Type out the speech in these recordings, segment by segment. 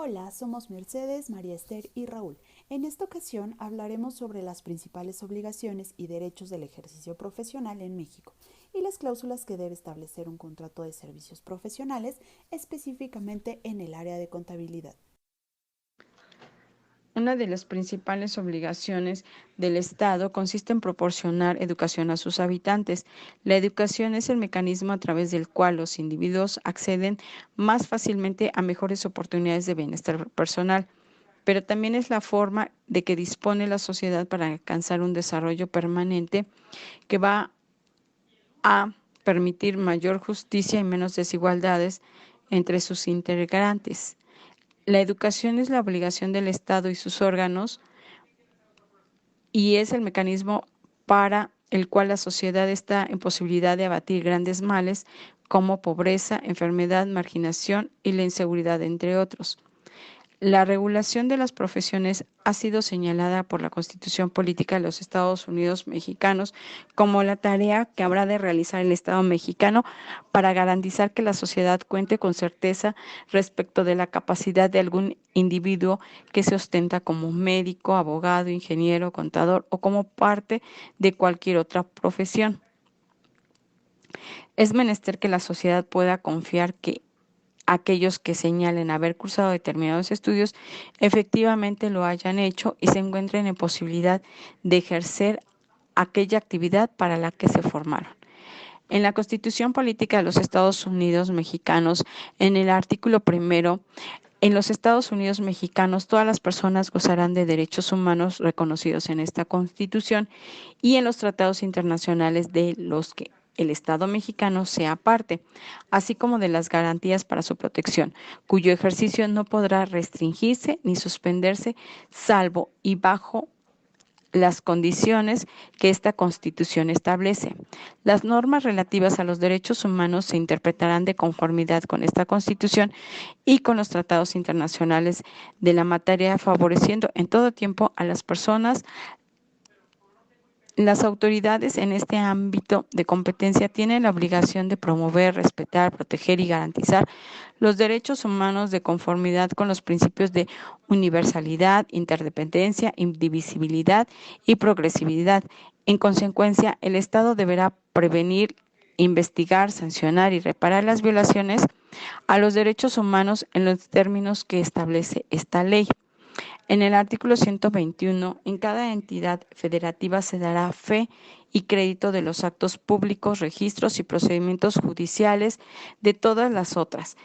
Hola, somos Mercedes, María Esther y Raúl. En esta ocasión hablaremos sobre las principales obligaciones y derechos del ejercicio profesional en México y las cláusulas que debe establecer un contrato de servicios profesionales, específicamente en el área de contabilidad. Una de las principales obligaciones del Estado consiste en proporcionar educación a sus habitantes. La educación es el mecanismo a través del cual los individuos acceden más fácilmente a mejores oportunidades de bienestar personal, pero también es la forma de que dispone la sociedad para alcanzar un desarrollo permanente que va a permitir mayor justicia y menos desigualdades entre sus integrantes. La educación es la obligación del Estado y sus órganos y es el mecanismo para el cual la sociedad está en posibilidad de abatir grandes males como pobreza, enfermedad, marginación y la inseguridad, entre otros. La regulación de las profesiones ha sido señalada por la Constitución Política de los Estados Unidos Mexicanos como la tarea que habrá de realizar el Estado mexicano para garantizar que la sociedad cuente con certeza respecto de la capacidad de algún individuo que se ostenta como médico, abogado, ingeniero, contador o como parte de cualquier otra profesión. Es menester que la sociedad pueda confiar que aquellos que señalen haber cursado determinados estudios efectivamente lo hayan hecho y se encuentren en posibilidad de ejercer aquella actividad para la que se formaron. En la Constitución Política de los Estados Unidos Mexicanos, en el artículo primero, en los Estados Unidos Mexicanos, todas las personas gozarán de derechos humanos reconocidos en esta Constitución y en los tratados internacionales de los que el Estado mexicano sea parte, así como de las garantías para su protección, cuyo ejercicio no podrá restringirse ni suspenderse, salvo y bajo las condiciones que esta Constitución establece. Las normas relativas a los derechos humanos se interpretarán de conformidad con esta Constitución y con los tratados internacionales de la materia, favoreciendo en todo tiempo a las personas. Las autoridades en este ámbito de competencia tienen la obligación de promover, respetar, proteger y garantizar los derechos humanos de conformidad con los principios de universalidad, interdependencia, indivisibilidad y progresividad. En consecuencia, el Estado deberá prevenir, investigar, sancionar y reparar las violaciones a los derechos humanos en los términos que establece esta ley. En el artículo 121, en cada entidad federativa se dará fe y crédito de los actos públicos, registros y procedimientos judiciales de todas las otras.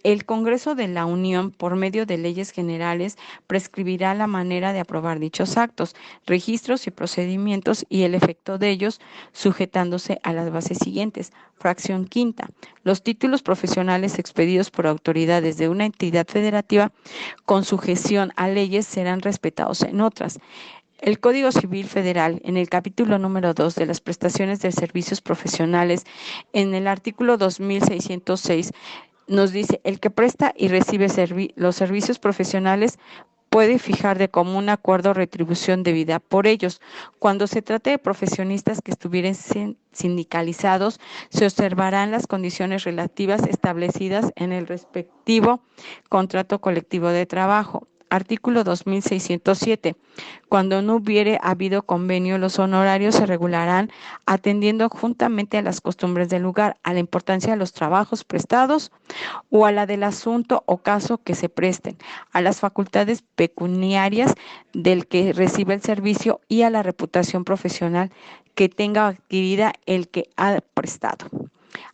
El Congreso de la Unión, por medio de leyes generales, prescribirá la manera de aprobar dichos actos, registros y procedimientos y el efecto de ellos, sujetándose a las bases siguientes. Fracción quinta. Los títulos profesionales expedidos por autoridades de una entidad federativa con sujeción a leyes serán respetados en otras. El Código Civil Federal, en el capítulo número 2 de las prestaciones de servicios profesionales, en el artículo 2606, nos dice, el que presta y recibe los servicios profesionales puede fijar de común acuerdo retribución debida por ellos. Cuando se trate de profesionistas que estuvieren sindicalizados, se observarán las condiciones relativas establecidas en el respectivo contrato colectivo de trabajo. Artículo 2607. Cuando no hubiere habido convenio, los honorarios se regularán atendiendo juntamente a las costumbres del lugar, a la importancia de los trabajos prestados o a la del asunto o caso que se presten, a las facultades pecuniarias del que recibe el servicio y a la reputación profesional que tenga adquirida el que ha prestado.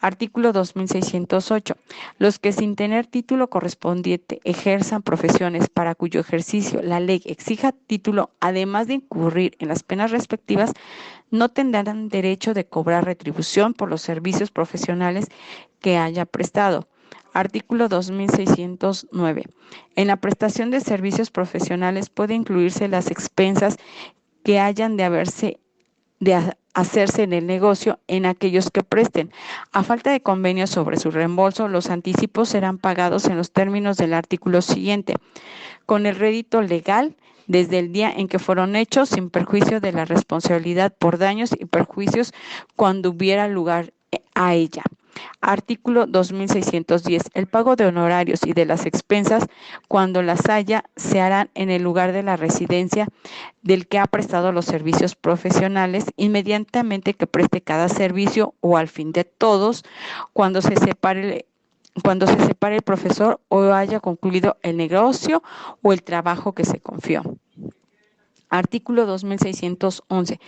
Artículo 2608. Los que sin tener título correspondiente ejerzan profesiones para cuyo ejercicio la ley exija título, además de incurrir en las penas respectivas, no tendrán derecho de cobrar retribución por los servicios profesionales que haya prestado. Artículo 2609. En la prestación de servicios profesionales puede incluirse las expensas que hayan de hacerse en el negocio en aquellos que presten. A falta de convenio sobre su reembolso, los anticipos serán pagados en los términos del artículo siguiente, con el rédito legal desde el día en que fueron hechos, sin perjuicio de la responsabilidad por daños y perjuicios cuando hubiera lugar a ella. Artículo 2610. El pago de honorarios y de las expensas, cuando las haya, se harán en el lugar de la residencia del que ha prestado los servicios profesionales, inmediatamente que preste cada servicio o al fin de todos, cuando se separe el profesor o haya concluido el negocio o el trabajo que se confió. Artículo 2611.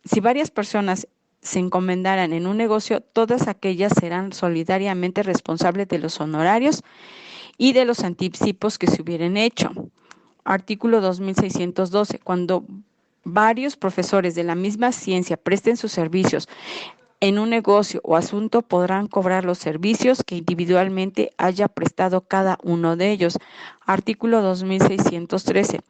Si varias personas se encomendaran en un negocio, todas aquellas serán solidariamente responsables de los honorarios y de los anticipos que se hubieran hecho. Artículo 2612. Cuando varios profesores de la misma ciencia presten sus servicios en un negocio o asunto, podrán cobrar los servicios que individualmente haya prestado cada uno de ellos. Artículo 2613.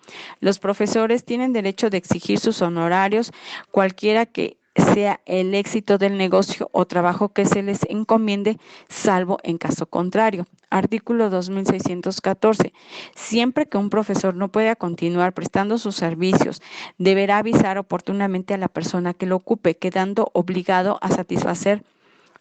Los profesores tienen derecho de exigir sus honorarios, cualquiera que sea el éxito del negocio o trabajo que se les encomiende, salvo en caso contrario. Artículo 2614. Siempre que un profesor no pueda continuar prestando sus servicios, deberá avisar oportunamente a la persona que lo ocupe, quedando obligado a satisfacer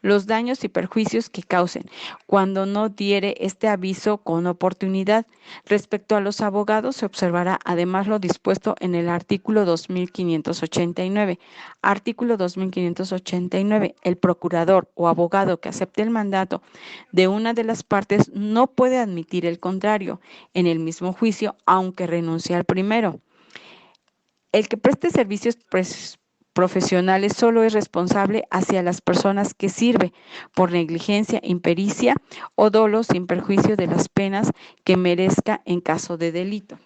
los daños y perjuicios que causen, cuando no diere este aviso con oportunidad. Respecto a los abogados, se observará además lo dispuesto en el artículo 2589. Artículo 2589. El procurador o abogado que acepte el mandato de una de las partes no puede admitir el contrario en el mismo juicio, aunque renuncie al primero. El que preste servicios profesionales solo es responsable hacia las personas que sirve por negligencia, impericia o dolo, sin perjuicio de las penas que merezca en caso de delito.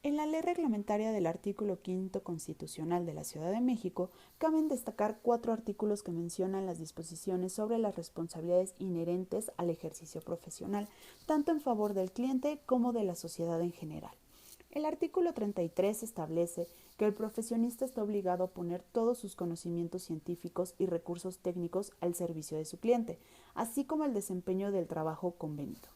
En la ley reglamentaria del artículo 5 constitucional de la Ciudad de México, caben destacar 4 artículos que mencionan las disposiciones sobre las responsabilidades inherentes al ejercicio profesional, tanto en favor del cliente como de la sociedad en general. El artículo 33 establece que el profesionista está obligado a poner todos sus conocimientos científicos y recursos técnicos al servicio de su cliente, así como el desempeño del trabajo convenido.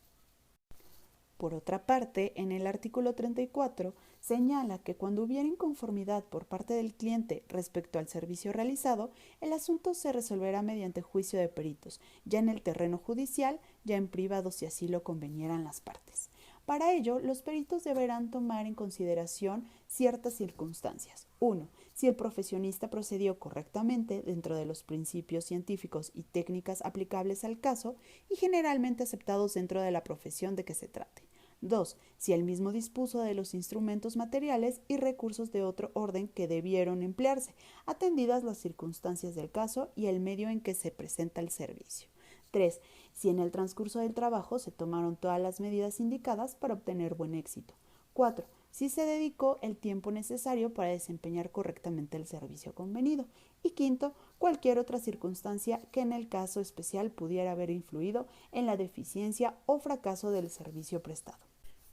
Por otra parte, en el artículo 34 señala que cuando hubiera inconformidad por parte del cliente respecto al servicio realizado, el asunto se resolverá mediante juicio de peritos, ya en el terreno judicial, ya en privado si así lo convenieran las partes. Para ello, los peritos deberán tomar en consideración ciertas circunstancias. 1. Si el profesionista procedió correctamente dentro de los principios científicos y técnicas aplicables al caso y generalmente aceptados dentro de la profesión de que se trate. 2. Si el mismo dispuso de los instrumentos materiales y recursos de otro orden que debieron emplearse, atendidas las circunstancias del caso y el medio en que se presenta el servicio. 3. Si en el transcurso del trabajo se tomaron todas las medidas indicadas para obtener buen éxito. 4. Si se dedicó el tiempo necesario para desempeñar correctamente el servicio convenido. Y 5. Cualquier otra circunstancia que en el caso especial pudiera haber influido en la deficiencia o fracaso del servicio prestado.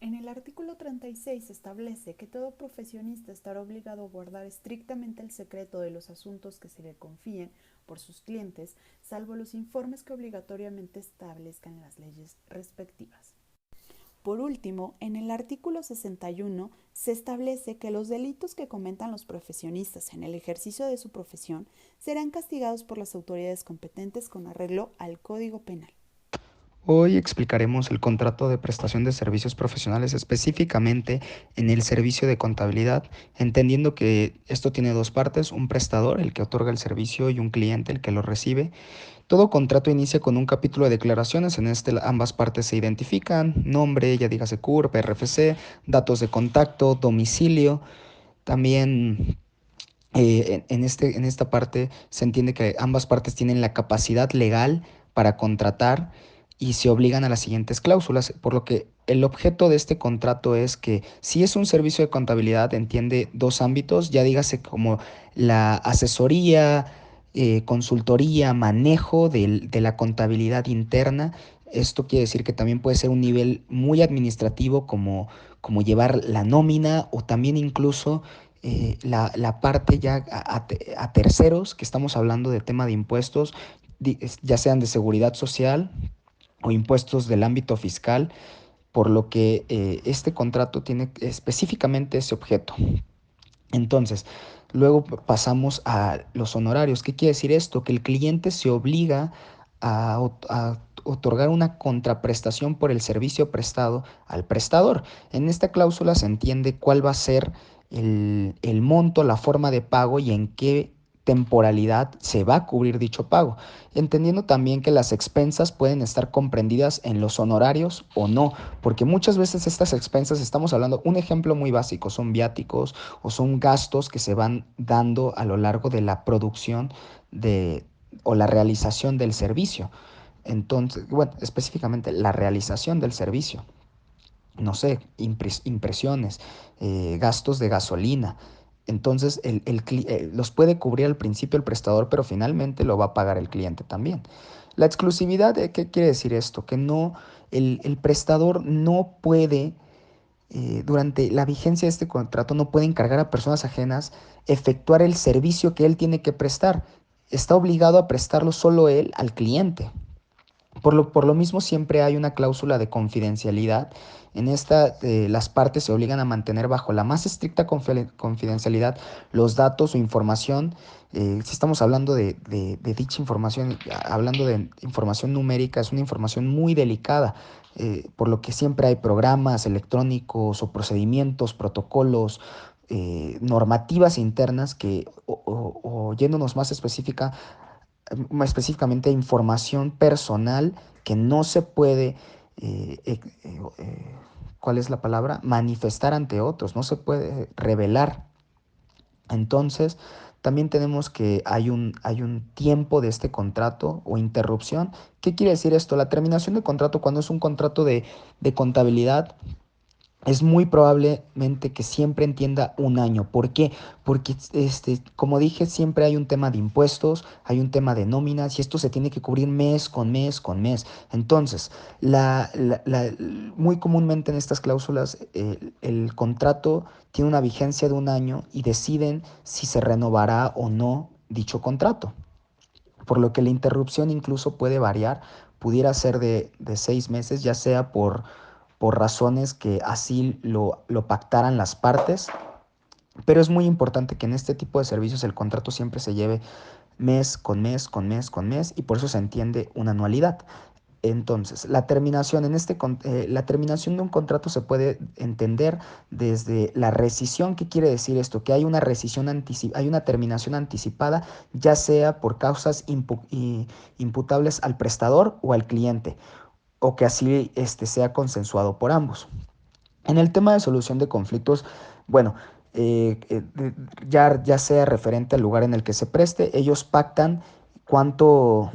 En el artículo 36 se establece que todo profesionista estará obligado a guardar estrictamente el secreto de los asuntos que se le confíen por sus clientes, salvo los informes que obligatoriamente establezcan las leyes respectivas. Por último, en el artículo 61 se establece que los delitos que cometan los profesionistas en el ejercicio de su profesión serán castigados por las autoridades competentes con arreglo al Código Penal. Hoy explicaremos el contrato de prestación de servicios profesionales, específicamente en el servicio de contabilidad, entendiendo que esto tiene dos partes: un prestador, el que otorga el servicio, y un cliente, el que lo recibe. Todo contrato inicia con un capítulo de declaraciones. En este ambas partes se identifican: nombre, ya dígase CURP, RFC, datos de contacto, domicilio. También en esta parte se entiende que ambas partes tienen la capacidad legal para contratar y se obligan a las siguientes cláusulas, por lo que el objeto de este contrato es que si es un servicio de contabilidad, entiende dos ámbitos, ya dígase como la asesoría, consultoría, manejo de la contabilidad interna. Esto quiere decir que también puede ser un nivel muy administrativo, como llevar la nómina, o también incluso la parte ya a terceros, que estamos hablando de tema de impuestos, ya sean de seguridad social o impuestos del ámbito fiscal, por lo que este contrato tiene específicamente ese objeto. Entonces, Luego pasamos a los honorarios. ¿Qué quiere decir esto? Que el cliente se obliga a otorgar una contraprestación por el servicio prestado al prestador. En esta cláusula se entiende cuál va a ser el monto, la forma de pago y en qué temporalidad se va a cubrir dicho pago, entendiendo también que las expensas pueden estar comprendidas en los honorarios o no, porque muchas veces estas expensas, estamos hablando, un ejemplo muy básico, son viáticos o son gastos que se van dando a lo largo de la producción de, o la realización del servicio. Entonces, bueno, específicamente la realización del servicio, no sé, impresiones, gastos de gasolina. Entonces, los puede cubrir al principio el prestador, pero finalmente lo va a pagar el cliente también. La exclusividad, ¿qué quiere decir esto? Que no, el prestador no puede, durante la vigencia de este contrato, no puede encargar a personas ajenas efectuar el servicio que él tiene que prestar. Está obligado a prestarlo solo él al cliente. Por lo mismo, siempre hay una cláusula de confidencialidad. En esta, las partes se obligan a mantener bajo la más estricta confidencialidad los datos o información. Si estamos hablando de dicha información, hablando de información numérica, es una información muy delicada, por lo que siempre hay programas electrónicos o procedimientos, protocolos, normativas internas que, o yéndonos más específicamente información personal que no se puede, ¿cuál es la palabra? Manifestar ante otros, no se puede revelar. Entonces, también tenemos que hay un tiempo de este contrato o interrupción. ¿Qué quiere decir esto? La terminación de contrato, cuando es un contrato de contabilidad, es muy probablemente que siempre entienda un año. ¿Por qué? Porque, como dije, siempre hay un tema de impuestos, hay un tema de nóminas y esto se tiene que cubrir mes con mes con mes. Entonces, muy comúnmente en estas cláusulas, el contrato tiene una vigencia de un año y deciden si se renovará o no dicho contrato. Por lo que la interrupción incluso puede variar, pudiera ser de 6 meses, ya sea por razones que así lo pactaran las partes, pero es muy importante que en este tipo de servicios el contrato siempre se lleve mes con mes, con mes, con mes, y por eso se entiende una anualidad. Entonces, la terminación de un contrato se puede entender desde la rescisión. ¿Qué quiere decir esto? Que hay una hay una terminación anticipada, ya sea por causas imputables al prestador o al cliente, o que así sea consensuado por ambos. En el tema de solución de conflictos, bueno, ya sea referente al lugar en el que se preste, cuánto,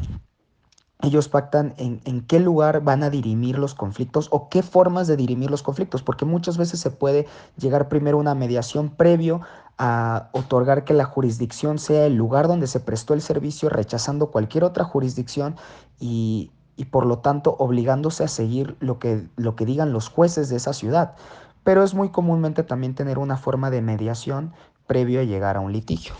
ellos pactan en qué lugar van a dirimir los conflictos o qué formas de dirimir los conflictos, porque muchas veces se puede llegar primero a una mediación previo a otorgar que la jurisdicción sea el lugar donde se prestó el servicio, rechazando cualquier otra jurisdicción y por lo tanto obligándose a seguir lo que digan los jueces de esa ciudad. Pero es muy comúnmente también tener una forma de mediación previo a llegar a un litigio.